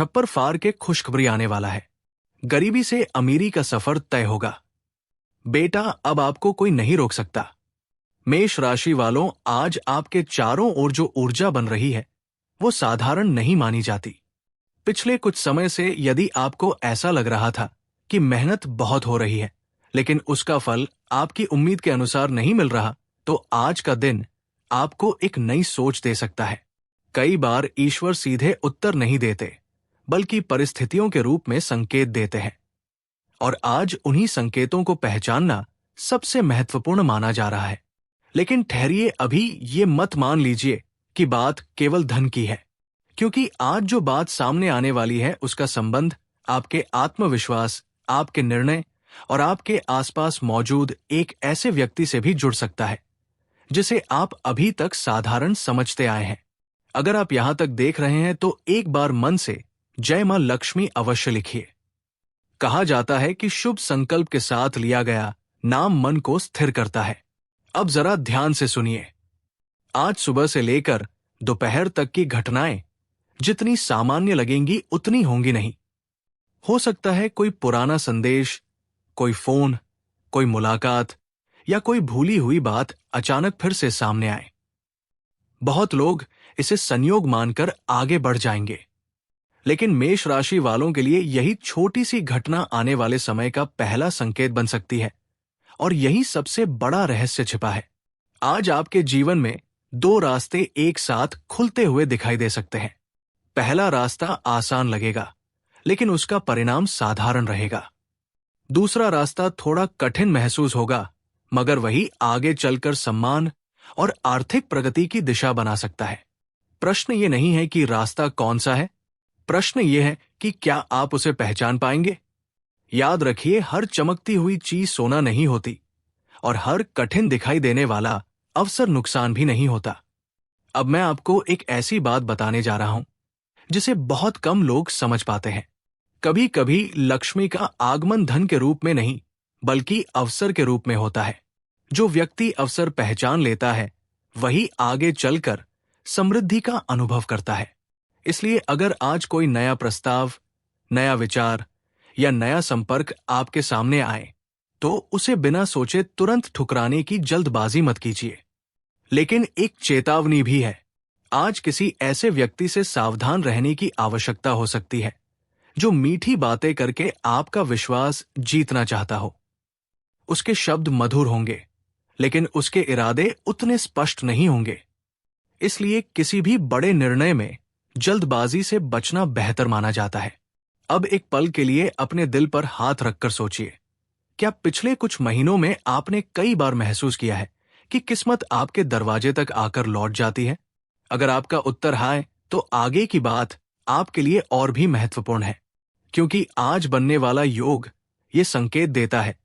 छप्पर फाड़ के खुशखबरी आने वाला है। गरीबी से अमीरी का सफर तय होगा। बेटा, अब आपको कोई नहीं रोक सकता। मेष राशि वालों, आज आपके चारों ओर जो ऊर्जा बन रही है वो साधारण नहीं मानी जाती। पिछले कुछ समय से यदि आपको ऐसा लग रहा था कि मेहनत बहुत हो रही है लेकिन उसका फल आपकी उम्मीद के अनुसार नहीं मिल रहा, तो आज का दिन आपको एक नई सोच दे सकता है। कई बार ईश्वर सीधे उत्तर नहीं देते बल्कि परिस्थितियों के रूप में संकेत देते हैं, और आज उन्हीं संकेतों को पहचानना सबसे महत्वपूर्ण माना जा रहा है। लेकिन ठहरिए, अभी ये मत मान लीजिए कि बात केवल धन की है, क्योंकि आज जो बात सामने आने वाली है उसका संबंध आपके आत्मविश्वास, आपके निर्णय और आपके आसपास मौजूद एक ऐसे व्यक्ति से भी जुड़ सकता है जिसे आप अभी तक साधारण समझते आए हैं। अगर आप यहां तक देख रहे हैं तो एक बार मन से जय मां लक्ष्मी अवश्य लिखिए। कहा जाता है कि शुभ संकल्प के साथ लिया गया नाम मन को स्थिर करता है। अब जरा ध्यान से सुनिए। आज सुबह से लेकर दोपहर तक की घटनाएं जितनी सामान्य लगेंगी उतनी होंगी नहीं। हो सकता है कोई पुराना संदेश, कोई फोन, कोई मुलाकात या कोई भूली हुई बात अचानक फिर से सामने आए। बहुत लोग इसे संयोग मानकर आगे बढ़ जाएंगे, लेकिन मेष राशि वालों के लिए यही छोटी सी घटना आने वाले समय का पहला संकेत बन सकती है, और यही सबसे बड़ा रहस्य छिपा है। आज आपके जीवन में दो रास्ते एक साथ खुलते हुए दिखाई दे सकते हैं। पहला रास्ता आसान लगेगा लेकिन उसका परिणाम साधारण रहेगा। दूसरा रास्ता थोड़ा कठिन महसूस होगा, मगर वही आगे चलकर सम्मान और आर्थिक प्रगति की दिशा बना सकता है। प्रश्न ये नहीं है कि रास्ता कौन सा है, प्रश्न ये है कि क्या आप उसे पहचान पाएंगे। याद रखिए, हर चमकती हुई चीज सोना नहीं होती और हर कठिन दिखाई देने वाला अवसर नुकसान भी नहीं होता। अब मैं आपको एक ऐसी बात बताने जा रहा हूं जिसे बहुत कम लोग समझ पाते हैं। कभी कभी लक्ष्मी का आगमन धन के रूप में नहीं बल्कि अवसर के रूप में होता है। जो व्यक्ति अवसर पहचान लेता है वही आगे चलकर समृद्धि का अनुभव करता है। इसलिए अगर आज कोई नया प्रस्ताव, नया विचार या नया संपर्क आपके सामने आए तो उसे बिना सोचे तुरंत ठुकराने की जल्दबाजी मत कीजिए। लेकिन एक चेतावनी भी है। आज किसी ऐसे व्यक्ति से सावधान रहने की आवश्यकता हो सकती है जो मीठी बातें करके आपका विश्वास जीतना चाहता हो। उसके शब्द मधुर होंगे लेकिन उसके इरादे उतने स्पष्ट नहीं होंगे। इसलिए किसी भी बड़े निर्णय में जल्दबाजी से बचना बेहतर माना जाता है। अब एक पल के लिए अपने दिल पर हाथ रखकर सोचिए, क्या पिछले कुछ महीनों में आपने कई बार महसूस किया है कि किस्मत आपके दरवाजे तक आकर लौट जाती है? अगर आपका उत्तर है तो आगे की बात आपके लिए और भी महत्वपूर्ण है, क्योंकि आज बनने वाला योग ये संकेत देता है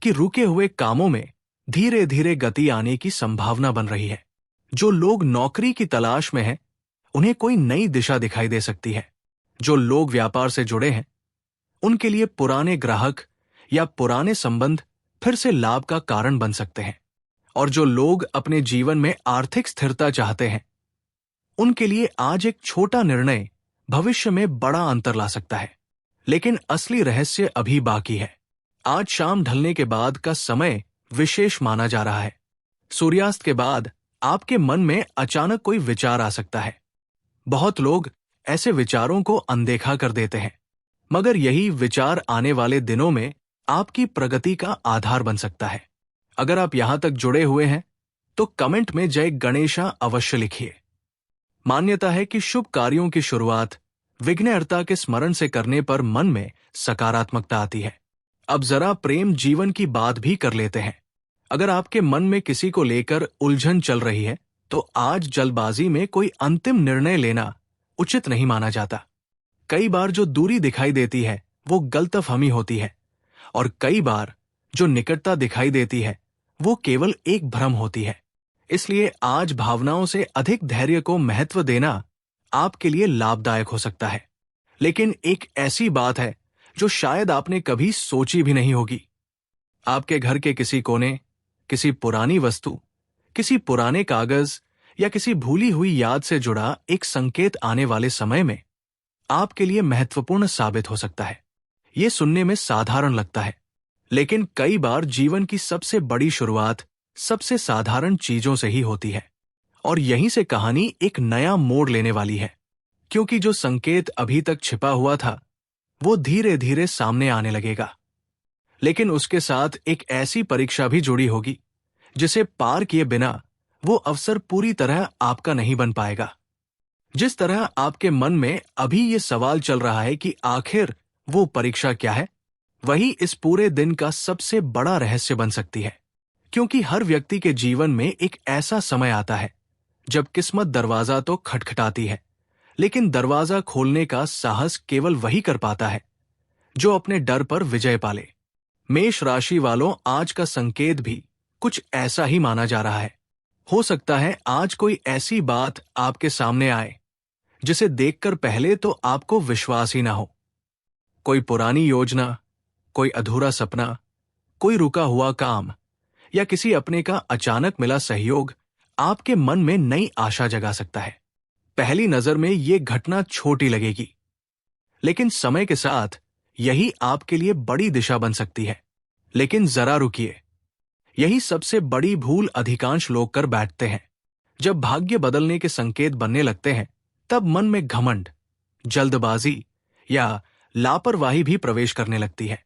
कि रुके हुए कामों में धीरे धीरे गति आने की संभावना बन रही है। जो लोग नौकरी की तलाश में हैं, उन्हें कोई नई दिशा दिखाई दे सकती है। जो लोग व्यापार से जुड़े हैं, उनके लिए पुराने ग्राहक या पुराने संबंध फिर से लाभ का कारण बन सकते हैं। और जो लोग अपने जीवन में आर्थिक स्थिरता चाहते हैं, उनके लिए आज एक छोटा निर्णय भविष्य में बड़ा अंतर ला सकता है। लेकिन असली रहस्य अभी बाकी है। आज शाम ढलने के बाद का समय विशेष माना जा रहा है। सूर्यास्त के बाद आपके मन में अचानक कोई विचार आ सकता है। बहुत लोग ऐसे विचारों को अनदेखा कर देते हैं, मगर यही विचार आने वाले दिनों में आपकी प्रगति का आधार बन सकता है। अगर आप यहां तक जुड़े हुए हैं तो कमेंट में जय गणेशा अवश्य लिखिए। मान्यता है कि शुभ कार्यों की शुरुआत विघ्नहर्ता के स्मरण से करने पर मन में सकारात्मकता आती है। अब जरा प्रेम जीवन की बात भी कर लेते हैं। अगर आपके मन में किसी को लेकर उलझन चल रही है तो आज जल्दबाजी में कोई अंतिम निर्णय लेना उचित नहीं माना जाता। कई बार जो दूरी दिखाई देती है वो गलतफहमी होती है, और कई बार जो निकटता दिखाई देती है वो केवल एक भ्रम होती है। इसलिए आज भावनाओं से अधिक धैर्य को महत्व देना आपके लिए लाभदायक हो सकता है। लेकिन एक ऐसी बात है जो शायद आपने कभी सोची भी नहीं होगी। आपके घर के किसी कोने, किसी पुरानी वस्तु, किसी पुराने कागज या किसी भूली हुई याद से जुड़ा एक संकेत आने वाले समय में आपके लिए महत्वपूर्ण साबित हो सकता है। ये सुनने में साधारण लगता है, लेकिन कई बार जीवन की सबसे बड़ी शुरुआत सबसे साधारण चीजों से ही होती है। और यहीं से कहानी एक नया मोड़ लेने वाली है, क्योंकि जो संकेत अभी तक छिपा हुआ था वो धीरे धीरे सामने आने लगेगा। लेकिन उसके साथ एक ऐसी परीक्षा भी जुड़ी होगी जिसे पार किए बिना वो अवसर पूरी तरह आपका नहीं बन पाएगा। जिस तरह आपके मन में अभी ये सवाल चल रहा है कि आखिर वो परीक्षा क्या है, वही इस पूरे दिन का सबसे बड़ा रहस्य बन सकती है। क्योंकि हर व्यक्ति के जीवन में एक ऐसा समय आता है जब किस्मत दरवाजा तो खटखटाती है, लेकिन दरवाजा खोलने का साहस केवल वही कर पाता है जो अपने डर पर विजय पाले। मेष राशि वालों, आज का संकेत भी कुछ ऐसा ही माना जा रहा है। हो सकता है आज कोई ऐसी बात आपके सामने आए जिसे देखकर पहले तो आपको विश्वास ही ना हो। कोई पुरानी योजना, कोई अधूरा सपना, कोई रुका हुआ काम या किसी अपने का अचानक मिला सहयोग आपके मन में नई आशा जगा सकता है। पहली नजर में ये घटना छोटी लगेगी, लेकिन समय के साथ यही आपके लिए बड़ी दिशा बन सकती है। लेकिन जरा रुकिए, यही सबसे बड़ी भूल अधिकांश लोग कर बैठते हैं। जब भाग्य बदलने के संकेत बनने लगते हैं, तब मन में घमंड, जल्दबाजी या लापरवाही भी प्रवेश करने लगती है।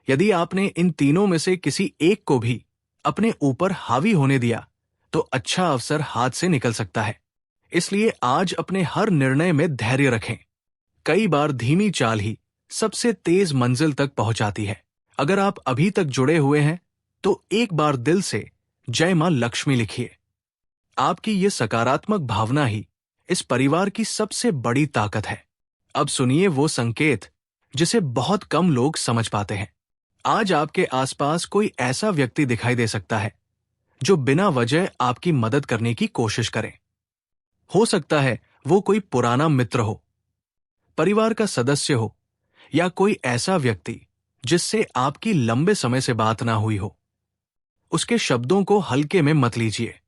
यदि आपने इन तीनों में से किसी एक को भी अपने ऊपर हावी होने दिया, तो अच्छा अवसर हाथ से निकल सकता है। इसलिए आज अपने हर निर्णय में धैर्य रखें। कई बार धीमी चाल ही सबसे तेज मंजिल तक पहुंचाती है। अगर आप अभी तक जुड़े हुए हैं तो एक बार दिल से जय मां लक्ष्मी लिखिए। आपकी ये सकारात्मक भावना ही इस परिवार की सबसे बड़ी ताकत है। अब सुनिए वो संकेत जिसे बहुत कम लोग समझ पाते हैं। आज आपके आसपास कोई ऐसा व्यक्ति दिखाई दे सकता है जो बिना वजह आपकी मदद करने की कोशिश करे। हो सकता है वो कोई पुराना मित्र हो, परिवार का सदस्य हो, या कोई ऐसा व्यक्ति जिससे आपकी लंबे समय से बात ना हुई हो। उसके शब्दों को हल्के में मत लीजिए।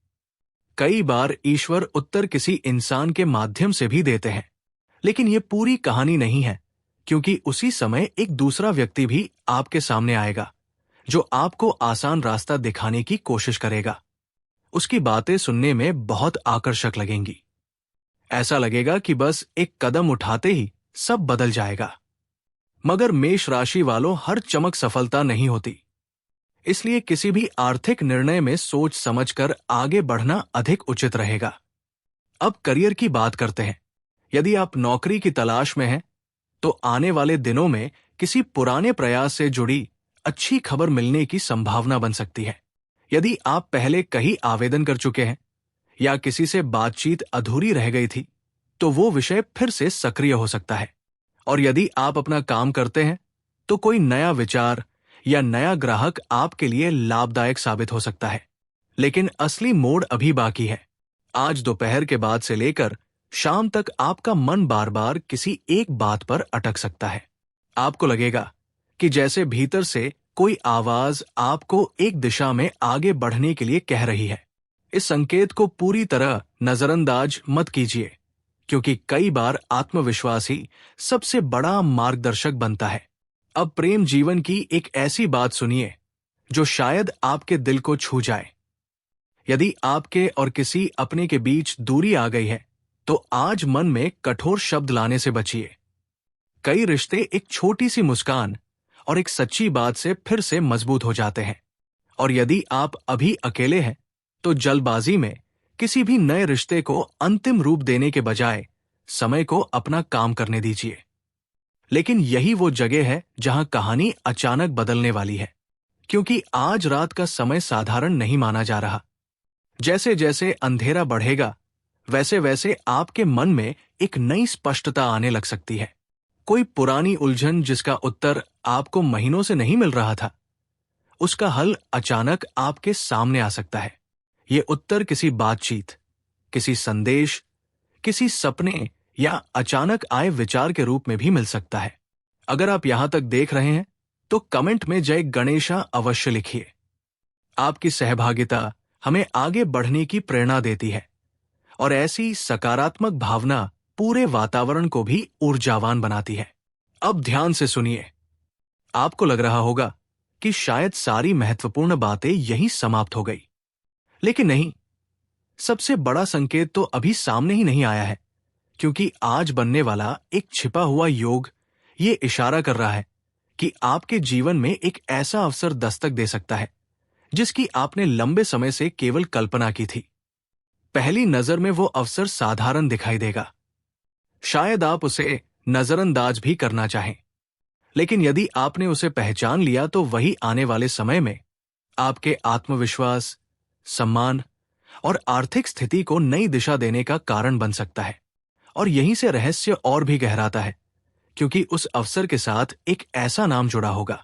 कई बार ईश्वर उत्तर किसी इंसान के माध्यम से भी देते हैं, लेकिन ये पूरी कहानी नहीं है, क्योंकि उसी समय एक दूसरा व्यक्ति भी आपके सामने आएगा जो आपको आसान रास्ता दिखाने की कोशिश करेगा। उसकी बातें सुनने में बहुत आकर्षक लगेंगी। ऐसा लगेगा कि बस एक कदम उठाते ही सब बदल जाएगा। मगर मेष राशि वालों, हर चमक सफलता नहीं होती। इसलिए किसी भी आर्थिक निर्णय में सोच समझकर आगे बढ़ना अधिक उचित रहेगा। अब करियर की बात करते हैं। यदि आप नौकरी की तलाश में हैं, तो आने वाले दिनों में किसी पुराने प्रयास से जुड़ी अच्छी खबर मिलने की संभावना बन सकती है। यदि आप पहले कहीं आवेदन कर चुके हैं या किसी से बातचीत अधूरी रह गई थी, तो वो विषय फिर से सक्रिय हो सकता है। और यदि आप अपना काम करते हैं, तो कोई नया विचार या नया ग्राहक आपके लिए लाभदायक साबित हो सकता है। लेकिन असली मोड़ अभी बाकी है। आज दोपहर के बाद से लेकर शाम तक आपका मन बार बार किसी एक बात पर अटक सकता है। आपको लगेगा कि जैसे भीतर से कोई आवाज आपको एक दिशा में आगे बढ़ने के लिए कह रही है। इस संकेत को पूरी तरह नजरअंदाज मत कीजिए, क्योंकि कई बार आत्मविश्वास ही सबसे बड़ा मार्गदर्शक बनता है। अब प्रेम जीवन की एक ऐसी बात सुनिए जो शायद आपके दिल को छू जाए। यदि आपके और किसी अपने के बीच दूरी आ गई है, तो आज मन में कठोर शब्द लाने से बचिए। कई रिश्ते एक छोटी सी मुस्कान और एक सच्ची बात से फिर से मजबूत हो जाते हैं। और यदि आप अभी अकेले हैं, तो जल्दबाजी में किसी भी नए रिश्ते को अंतिम रूप देने के बजाय समय को अपना काम करने दीजिए। लेकिन यही वो जगह है जहां कहानी अचानक बदलने वाली है, क्योंकि आज रात का समय साधारण नहीं माना जा रहा। जैसे जैसे अंधेरा बढ़ेगा, वैसे वैसे आपके मन में एक नई स्पष्टता आने लग सकती है। कोई पुरानी उलझन जिसका उत्तर आपको महीनों से नहीं मिल रहा था, उसका हल अचानक आपके सामने आ सकता है। ये उत्तर किसी बातचीत, किसी संदेश, किसी सपने या अचानक आए विचार के रूप में भी मिल सकता है। अगर आप यहां तक देख रहे हैं, तो कमेंट में जय गणेशा अवश्य लिखिए। आपकी सहभागिता हमें आगे बढ़ने की प्रेरणा देती है, और ऐसी सकारात्मक भावना पूरे वातावरण को भी ऊर्जावान बनाती है। अब ध्यान से सुनिए। आपको लग रहा होगा कि शायद सारी महत्वपूर्ण बातें यहीं समाप्त हो गई, लेकिन नहीं। सबसे बड़ा संकेत तो अभी सामने ही नहीं आया है, क्योंकि आज बनने वाला एक छिपा हुआ योग ये इशारा कर रहा है कि आपके जीवन में एक ऐसा अवसर दस्तक दे सकता है जिसकी आपने लंबे समय से केवल कल्पना की थी। पहली नजर में वो अवसर साधारण दिखाई देगा, शायद आप उसे नजरअंदाज भी करना चाहें, लेकिन यदि आपने उसे पहचान लिया तो वही आने वाले समय में आपके आत्मविश्वास, सम्मान और आर्थिक स्थिति को नई दिशा देने का कारण बन सकता है। और यहीं से रहस्य और भी गहराता है, क्योंकि उस अवसर के साथ एक ऐसा नाम जुड़ा होगा,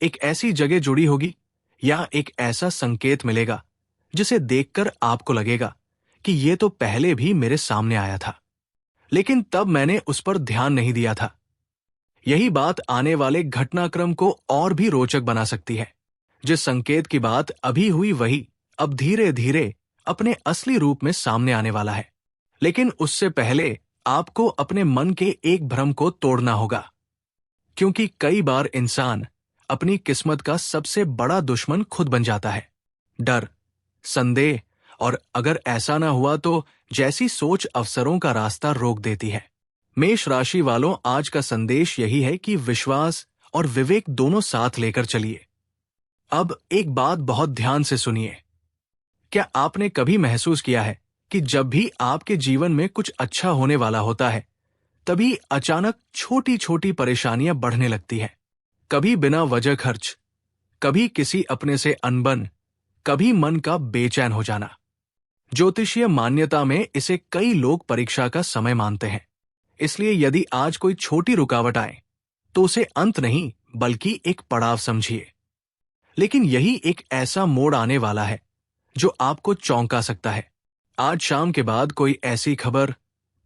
एक ऐसी जगह जुड़ी होगी या एक ऐसा संकेत मिलेगा जिसे देखकर आपको लगेगा कि ये तो पहले भी मेरे सामने आया था, लेकिन तब मैंने उस पर ध्यान नहीं दिया था। यही बात आने वाले घटनाक्रम को और भी रोचक बना सकती है। जिस संकेत की बात अभी हुई वही अब धीरे धीरे अपने असली रूप में सामने आने वाला है। लेकिन उससे पहले आपको अपने मन के एक भ्रम को तोड़ना होगा, क्योंकि कई बार इंसान अपनी किस्मत का सबसे बड़ा दुश्मन खुद बन जाता है। डर, संदेह और अगर ऐसा ना हुआ तो जैसी सोच अवसरों का रास्ता रोक देती है। मेष राशि वालों, आज का संदेश यही है कि विश्वास और विवेक दोनों साथ लेकर चलिए। अब एक बात बहुत ध्यान से सुनिए। क्या आपने कभी महसूस किया है कि जब भी आपके जीवन में कुछ अच्छा होने वाला होता है, तभी अचानक छोटी छोटी परेशानियां बढ़ने लगती हैं? कभी बिना वजह खर्च, कभी किसी अपने से अनबन, कभी मन का बेचैन हो जाना। ज्योतिषीय मान्यता में इसे कई लोग परीक्षा का समय मानते हैं। इसलिए यदि आज कोई छोटी रुकावट आए तो उसे अंत नहीं बल्कि एक पड़ाव समझिए। लेकिन यही एक ऐसा मोड़ आने वाला है जो आपको चौंका सकता है। आज शाम के बाद कोई ऐसी खबर,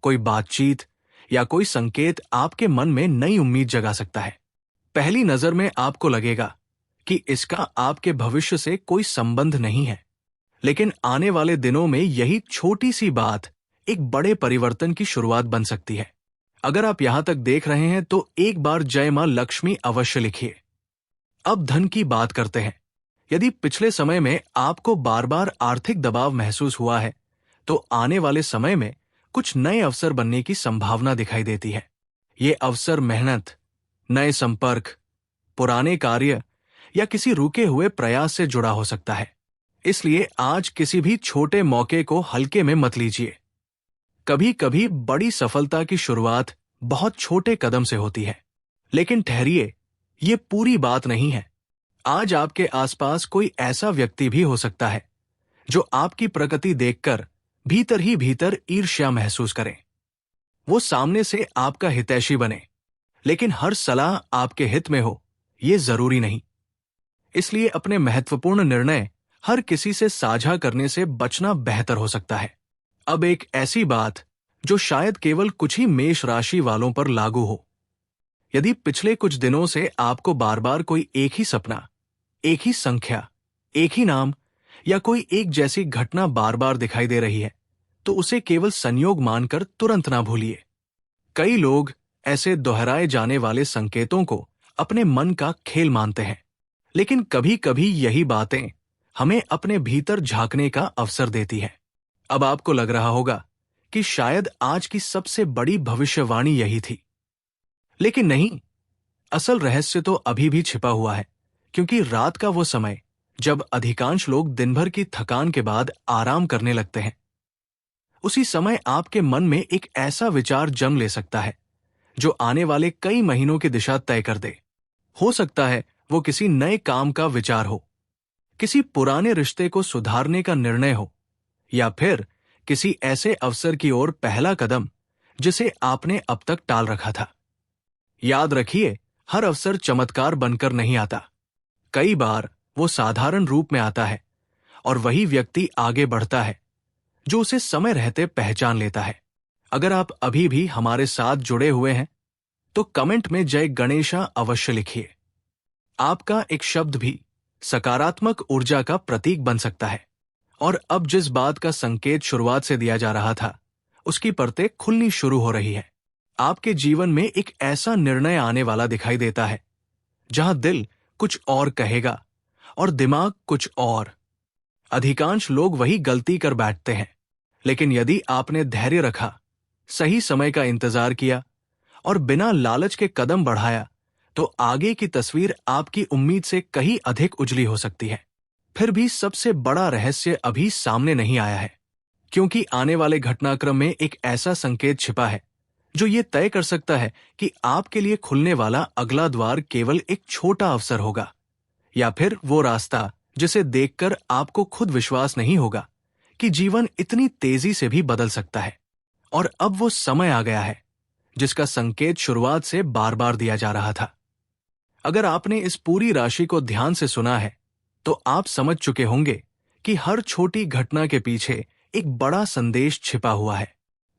कोई बातचीत या कोई संकेत आपके मन में नई उम्मीद जगा सकता है। पहली नजर में आपको लगेगा कि इसका आपके भविष्य से कोई संबंध नहीं है, लेकिन आने वाले दिनों में यही छोटी सी बात एक बड़े परिवर्तन की शुरुआत बन सकती है। अगर आप यहां तक देख रहे हैं तो एक बार जय मां लक्ष्मी अवश्य लिखिए। अब धन की बात करते हैं। यदि पिछले समय में आपको बार बार आर्थिक दबाव महसूस हुआ है, तो आने वाले समय में कुछ नए अवसर बनने की संभावना दिखाई देती है। ये अवसर मेहनत, नए संपर्क, पुराने कार्य या किसी रुके हुए प्रयास से जुड़ा हो सकता है। इसलिए आज किसी भी छोटे मौके को हल्के में मत लीजिए। कभी कभी बड़ी सफलता की शुरुआत बहुत छोटे कदम से होती है। लेकिन ठहरिए, ये पूरी बात नहीं है। आज आपके आसपास कोई ऐसा व्यक्ति भी हो सकता है जो आपकी प्रगति देखकर भीतर ही भीतर ईर्ष्या महसूस करे। वो सामने से आपका हितैषी बने, लेकिन हर सलाह आपके हित में हो ये जरूरी नहीं। इसलिए अपने महत्वपूर्ण निर्णय हर किसी से साझा करने से बचना बेहतर हो सकता है। अब एक ऐसी बात जो शायद केवल कुछ ही मेष राशि वालों पर लागू हो। यदि पिछले कुछ दिनों से आपको बार बार कोई एक ही सपना, एक ही संख्या, एक ही नाम या कोई एक जैसी घटना बार बार दिखाई दे रही है, तो उसे केवल संयोग मानकर तुरंत ना भूलिए। कई लोग ऐसे दोहराए जाने वाले संकेतों को अपने मन का खेल मानते हैं, लेकिन कभी कभी यही बातें हमें अपने भीतर झांकने का अवसर देती है। अब आपको लग रहा होगा कि शायद आज की सबसे बड़ी भविष्यवाणी यही थी, लेकिन नहीं। असल रहस्य तो अभी भी छिपा हुआ है, क्योंकि रात का वो समय जब अधिकांश लोग दिन भर की थकान के बाद आराम करने लगते हैं, उसी समय आपके मन में एक ऐसा विचार जन्म ले सकता है जो आने वाले कई महीनों की दिशा तय कर दे। हो सकता है वो किसी नए काम का विचार हो, किसी पुराने रिश्ते को सुधारने का निर्णय हो, या फिर किसी ऐसे अवसर की ओर पहला कदम जिसे आपने अब तक टाल रखा था। याद रखिए, हर अवसर चमत्कार बनकर नहीं आता। कई बार वो साधारण रूप में आता है और वही व्यक्ति आगे बढ़ता है जो उसे समय रहते पहचान लेता है। अगर आप अभी भी हमारे साथ जुड़े हुए हैं तो कमेंट में जय गणेशा अवश्य लिखिए। आपका एक शब्द भी सकारात्मक ऊर्जा का प्रतीक बन सकता है। और अब जिस बात का संकेत शुरुआत से दिया जा रहा था उसकी परतें खुलनी शुरू हो रही है। आपके जीवन में एक ऐसा निर्णय आने वाला दिखाई देता है जहां दिल कुछ और कहेगा और दिमाग कुछ और। अधिकांश लोग वही गलती कर बैठते हैं, लेकिन यदि आपने धैर्य रखा, सही समय का इंतजार किया और बिना लालच के कदम बढ़ाया, तो आगे की तस्वीर आपकी उम्मीद से कहीं अधिक उजली हो सकती है। फिर भी सबसे बड़ा रहस्य अभी सामने नहीं आया है, क्योंकि आने वाले घटनाक्रम में एक ऐसा संकेत छिपा है जो ये तय कर सकता है कि आपके लिए खुलने वाला अगला द्वार केवल एक छोटा अवसर होगा, या फिर वो रास्ता जिसे देखकर आपको खुद विश्वास नहीं होगा कि जीवन इतनी तेजी से भी बदल सकता है। और अब वो समय आ गया है जिसका संकेत शुरुआत से बार बार दिया जा रहा था। अगर आपने इस पूरी राशि को ध्यान से सुना है, तो आप समझ चुके होंगे कि हर छोटी घटना के पीछे एक बड़ा संदेश छिपा हुआ है।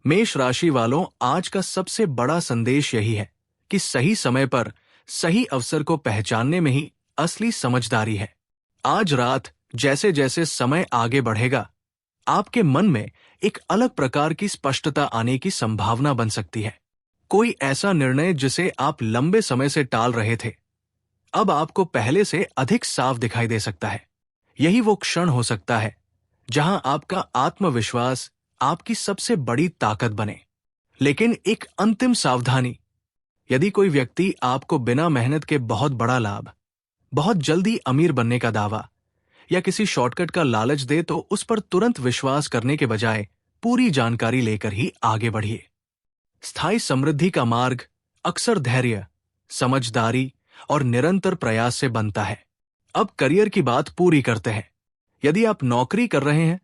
मेष राशि वालों, आज का सबसे बड़ा संदेश यही है कि सही समय पर सही अवसर को पहचानने में ही असली समझदारी है। आज रात जैसे जैसे समय आगे बढ़ेगा, आपके मन में एक अलग प्रकार की स्पष्टता आने की संभावना बन सकती है। कोई ऐसा निर्णय जिसे आप लंबे समय से टाल रहे थे, अब आपको पहले से अधिक साफ दिखाई दे सकता है। यही वो क्षण हो सकता है जहां आपका आत्मविश्वास आपकी सबसे बड़ी ताकत बने। लेकिन एक अंतिम सावधानी, यदि कोई व्यक्ति आपको बिना मेहनत के बहुत बड़ा लाभ, बहुत जल्दी अमीर बनने का दावा या किसी शॉर्टकट का लालच दे, तो उस पर तुरंत विश्वास करने के बजाय पूरी जानकारी लेकर ही आगे बढ़िए। स्थायी समृद्धि का मार्ग अक्सर धैर्य, समझदारी और निरंतर प्रयास से बनता है। अब करियर की बात पूरी करते हैं। यदि आप नौकरी कर रहे हैं,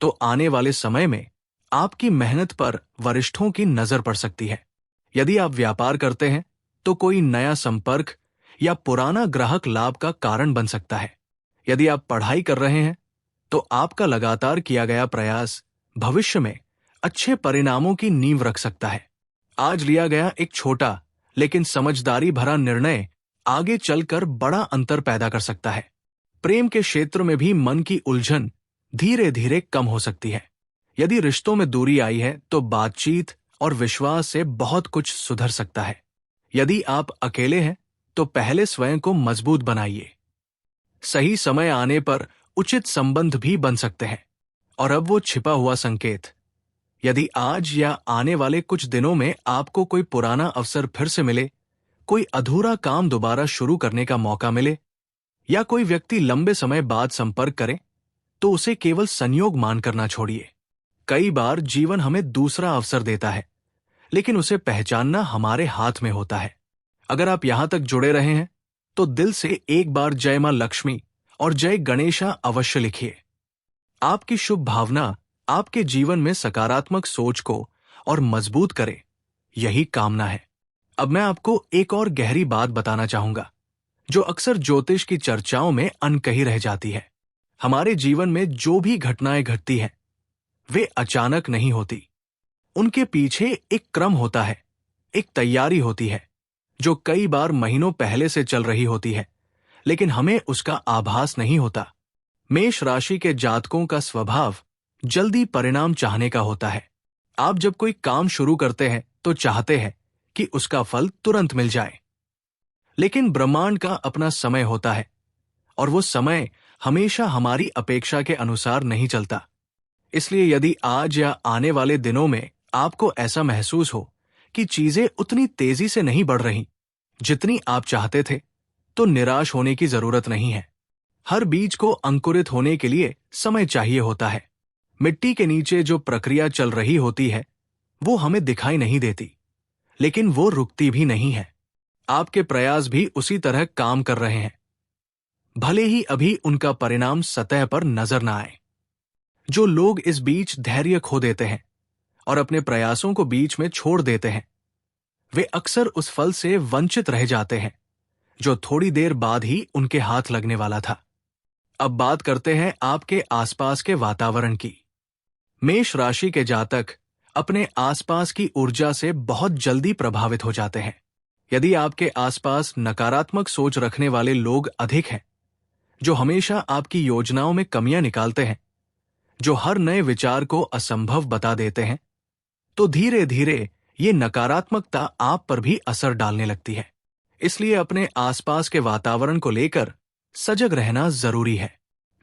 तो आने वाले समय में आपकी मेहनत पर वरिष्ठों की नजर पड़ सकती है। यदि आप व्यापार करते हैं, तो कोई नया संपर्क या पुराना ग्राहक लाभ का कारण बन सकता है। यदि आप पढ़ाई कर रहे हैं, तो आपका लगातार किया गया प्रयास भविष्य में अच्छे परिणामों की नींव रख सकता है। आज लिया गया एक छोटा लेकिन समझदारी भरा निर्णय आगे चलकर बड़ा अंतर पैदा कर सकता है। प्रेम के क्षेत्र में भी मन की उलझन धीरे धीरे कम हो सकती है। यदि रिश्तों में दूरी आई है, तो बातचीत और विश्वास से बहुत कुछ सुधर सकता है। यदि आप अकेले हैं, तो पहले स्वयं को मजबूत बनाइए। सही समय आने पर उचित संबंध भी बन सकते हैं। और अब वो छिपा हुआ संकेत, यदि आज या आने वाले कुछ दिनों में आपको कोई पुराना अवसर फिर से मिले, कोई अधूरा काम दोबारा शुरू करने का मौका मिले, या कोई व्यक्ति लंबे समय बाद संपर्क करे, तो उसे केवल संयोग मानकर ना छोड़िए। कई बार जीवन हमें दूसरा अवसर देता है, लेकिन उसे पहचानना हमारे हाथ में होता है। अगर आप यहां तक जुड़े रहे हैं, तो दिल से एक बार जय मां लक्ष्मी और जय गणेशा अवश्य लिखिए। आपकी शुभ भावना आपके जीवन में सकारात्मक सोच को और मजबूत करे, यही कामना है। अब मैं आपको एक और गहरी बात बताना चाहूंगा, जो अक्सर ज्योतिष की चर्चाओं में अनकही रह जाती है। हमारे जीवन में जो भी घटनाएं घटती हैं, वे अचानक नहीं होती। उनके पीछे एक क्रम होता है, एक तैयारी होती है, जो कई बार महीनों पहले से चल रही होती है, लेकिन हमें उसका आभास नहीं होता। मेष राशि के जातकों का स्वभाव जल्दी परिणाम चाहने का होता है। आप जब कोई काम शुरू करते हैं, तो चाहते हैं कि उसका फल तुरंत मिल जाए। लेकिन ब्रह्मांड का अपना समय होता है, और वो समय हमेशा हमारी अपेक्षा के अनुसार नहीं चलता। इसलिए यदि आज या आने वाले दिनों में आपको ऐसा महसूस हो कि चीजें उतनी तेजी से नहीं बढ़ रही जितनी आप चाहते थे, तो निराश होने की जरूरत नहीं है। हर बीज को अंकुरित होने के लिए समय चाहिए होता है। मिट्टी के नीचे जो प्रक्रिया चल रही होती है, वो हमें दिखाई नहीं देती, लेकिन वो रुकती भी नहीं है। आपके प्रयास भी उसी तरह काम कर रहे हैं, भले ही अभी उनका परिणाम सतह पर नजर न आए। जो लोग इस बीच धैर्य खो देते हैं और अपने प्रयासों को बीच में छोड़ देते हैं, वे अक्सर उस फल से वंचित रह जाते हैं जो थोड़ी देर बाद ही उनके हाथ लगने वाला था। अब बात करते हैं आपके आसपास के वातावरण की। मेष राशि के जातक अपने आसपास की ऊर्जा से बहुत जल्दी प्रभावित हो जाते हैं। यदि आपके आसपास नकारात्मक सोच रखने वाले लोग अधिक हैं, जो हमेशा आपकी योजनाओं में कमियां निकालते हैं, जो हर नए विचार को असंभव बता देते हैं, तो धीरे धीरे ये नकारात्मकता आप पर भी असर डालने लगती है। इसलिए अपने आसपास के वातावरण को लेकर सजग रहना जरूरी है।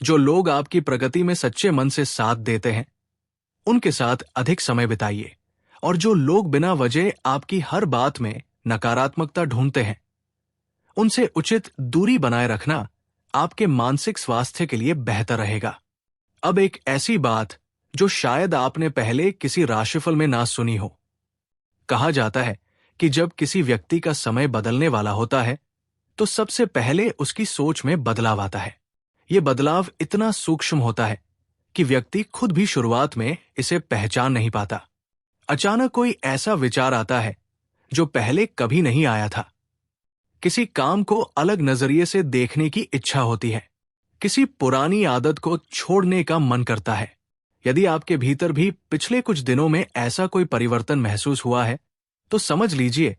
जो लोग आपकी प्रगति में सच्चे मन से साथ देते हैं, उनके साथ अधिक समय बिताइए, और जो लोग बिना वजह आपकी हर बात में नकारात्मकता ढूंढते हैं, उनसे उचित दूरी बनाए रखना आपके मानसिक स्वास्थ्य के लिए बेहतर रहेगा। अब एक ऐसी बात जो शायद आपने पहले किसी राशिफल में ना सुनी हो। कहा जाता है कि जब किसी व्यक्ति का समय बदलने वाला होता है, तो सबसे पहले उसकी सोच में बदलाव आता है। यह बदलाव इतना सूक्ष्म होता है कि व्यक्ति खुद भी शुरुआत में इसे पहचान नहीं पाता। अचानक कोई ऐसा विचार आता है जो पहले कभी नहीं आया था। किसी काम को अलग नजरिए से देखने की इच्छा होती है। किसी पुरानी आदत को छोड़ने का मन करता है। यदि आपके भीतर भी पिछले कुछ दिनों में ऐसा कोई परिवर्तन महसूस हुआ है, तो समझ लीजिए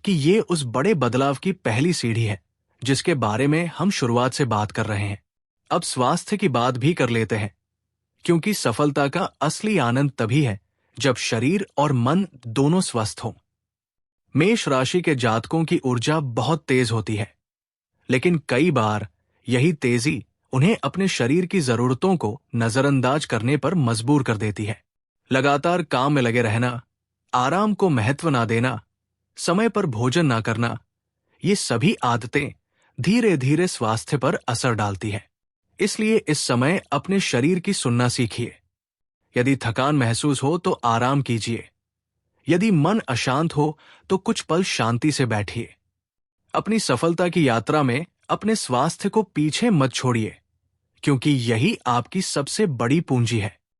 कि ये उस बड़े बदलाव की पहली सीढ़ी है जिसके बारे में हम शुरुआत से बात कर रहे हैं। अब स्वास्थ्य की बात भी कर लेते हैं, क्योंकि सफलता का असली आनंद तभी है जब शरीर और मन दोनों स्वस्थ हों। मेष राशि के जातकों की ऊर्जा बहुत तेज होती है, लेकिन कई बार यही तेजी उन्हें अपने शरीर की जरूरतों को नजरअंदाज करने पर मजबूर कर देती है। लगातार काम में लगे रहना, आराम को महत्व ना देना, समय पर भोजन ना करना, ये सभी आदतें धीरे धीरे स्वास्थ्य पर असर डालती है। इसलिए इस समय अपने शरीर की सुनना सीखिए। यदि थकान महसूस हो तो आराम कीजिए। यदि मन अशांत हो तो कुछ पल शांति से बैठिए। अपनी सफलता की यात्रा में अपने स्वास्थ्य को पीछे मत छोड़िए, क्योंकि यही आपकी सबसे बड़ी पूंजी है।